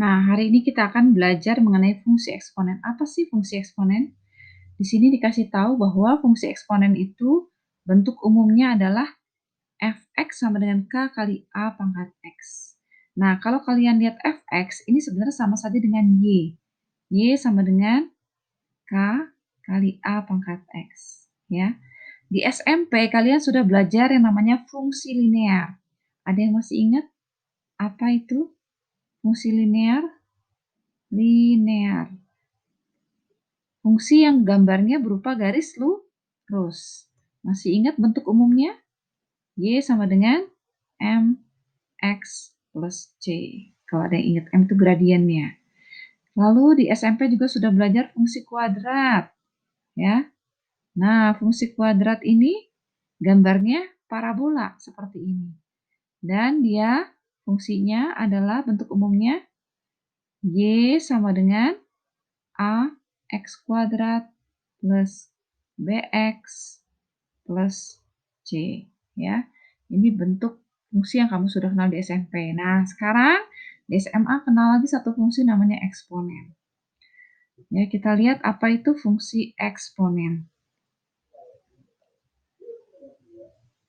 Nah, hari ini kita akan belajar mengenai fungsi eksponen. Apa sih fungsi eksponen? Di sini dikasih tahu bahwa fungsi eksponen itu bentuk umumnya adalah fx sama dengan k kali a pangkat x. Nah, kalau kalian lihat fx, ini sebenarnya sama saja dengan y. Y sama dengan k kali a pangkat x. Ya. Di SMP kalian sudah belajar yang namanya fungsi linear. Ada yang masih ingat apa itu fungsi linear? Linear. Fungsi yang gambarnya berupa garis lurus. Masih ingat bentuk umumnya? Y sama dengan mx plus c. Kalau ada yang ingat, m itu gradiennya. Lalu di SMP juga sudah belajar fungsi kuadrat. Ya. Nah, fungsi kuadrat ini gambarnya parabola seperti ini. Dan dia fungsinya adalah bentuk umumnya y sama dengan a x kuadrat plus bx plus c. Ya, ini bentuk fungsi yang kamu sudah kenal di SMP. Nah, sekarang di SMA kenal lagi satu fungsi namanya eksponen. Ya, kita lihat apa itu fungsi eksponen.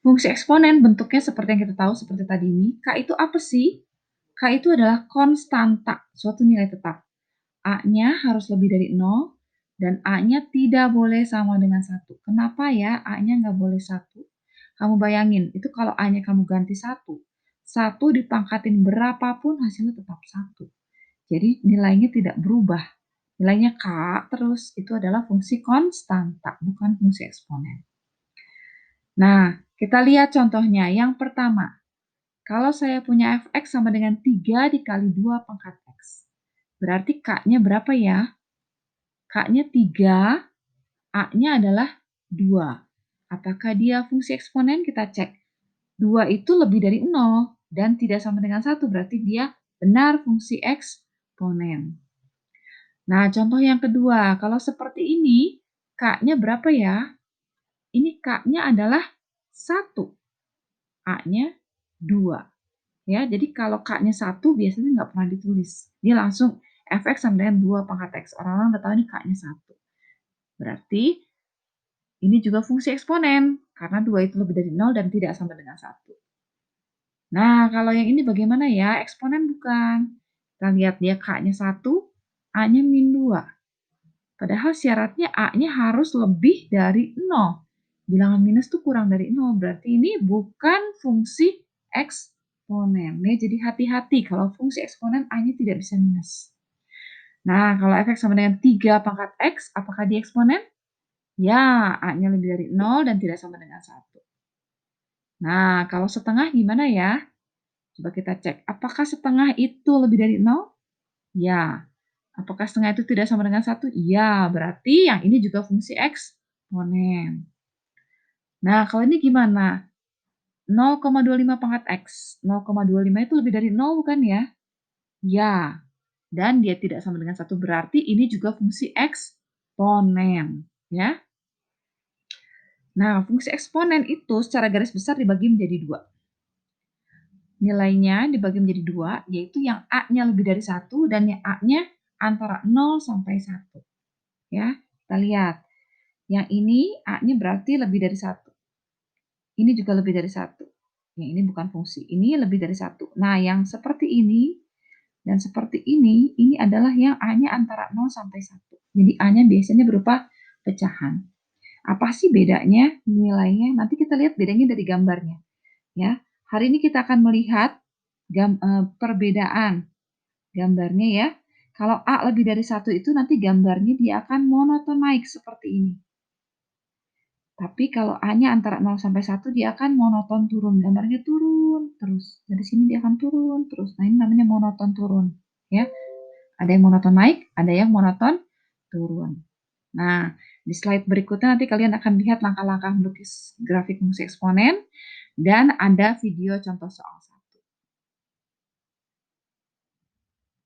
Fungsi eksponen bentuknya seperti yang kita tahu seperti tadi ini. K itu apa sih? K itu adalah konstanta, suatu nilai tetap. A-nya harus lebih dari 0 dan A-nya tidak boleh sama dengan 1. Kenapa ya A-nya nggak boleh 1? Kamu bayangin, itu kalau A-nya kamu ganti 1, 1 dipangkatin berapapun hasilnya tetap 1. Jadi nilainya tidak berubah. Nilainya K terus, itu adalah fungsi konstanta, bukan fungsi eksponen. Nah, kita lihat contohnya. Yang pertama, kalau saya punya fx sama dengan 3 dikali 2 pangkat x. Berarti K-nya berapa ya? K-nya 3, A-nya adalah 2. Apakah dia fungsi eksponen? Kita cek. 2 itu lebih dari 0 dan tidak sama dengan 1, berarti dia benar fungsi eksponen. Nah, contoh yang kedua, kalau seperti ini, K-nya berapa ya? Ini K-nya adalah 1, A-nya 2. Ya, jadi kalau K-nya 1 biasanya nggak pernah ditulis. Dia langsung fx sama dengan 2 pangkat x. Orang-orang udah tahu ini K-nya 1. Berarti ini juga fungsi eksponen, karena 2 itu lebih dari 0 dan tidak sama dengan 1. Nah, kalau yang ini bagaimana ya? Eksponen bukan. Kita lihat dia K-nya 1, A-nya min 2. Padahal syaratnya A-nya harus lebih dari 0. Bilangan minus itu kurang dari 0, berarti ini bukan fungsi eksponen. Ya, jadi hati-hati kalau fungsi eksponen A-nya tidak bisa minus. Nah, kalau fx sama dengan 3 pangkat x, apakah dia eksponen? Ya, A-nya lebih dari 0 dan tidak sama dengan 1. Nah, kalau setengah gimana ya? Coba kita cek. Apakah setengah itu lebih dari 0? Ya. Apakah setengah itu tidak sama dengan 1? Ya, berarti yang ini juga fungsi eksponen. Nah, kalau ini gimana? 0,25 pangkat x. 0,25 itu lebih dari 0 bukan ya? Ya. Dan dia tidak sama dengan 1, berarti ini juga fungsi eksponen. Ya. Nah, fungsi eksponen itu secara garis besar dibagi menjadi 2. Nilainya dibagi menjadi 2, yaitu yang A-nya lebih dari 1 dan yang A-nya antara 0 sampai 1. Ya, kita lihat. Yang ini A-nya berarti lebih dari 1. Ini juga lebih dari 1. Yang ini bukan fungsi, ini lebih dari 1. Nah, yang seperti ini dan seperti ini adalah yang A-nya antara 0 sampai 1. Jadi A-nya biasanya berupa pecahan. Apa sih bedanya nilainya? Nanti kita lihat bedanya dari gambarnya. Ya, hari ini kita akan melihat perbedaan gambarnya ya. Kalau A lebih dari 1 itu nanti gambarnya dia akan monoton naik seperti ini. Tapi kalau A-nya antara 0 sampai 1 dia akan monoton turun. Gambarnya turun terus. Dari sini dia akan turun terus. Nah, ini namanya monoton turun. Ya, ada yang monoton naik, ada yang monoton turun. Nah, di slide berikutnya nanti kalian akan lihat langkah-langkah melukis grafik fungsi eksponen dan ada video contoh soal.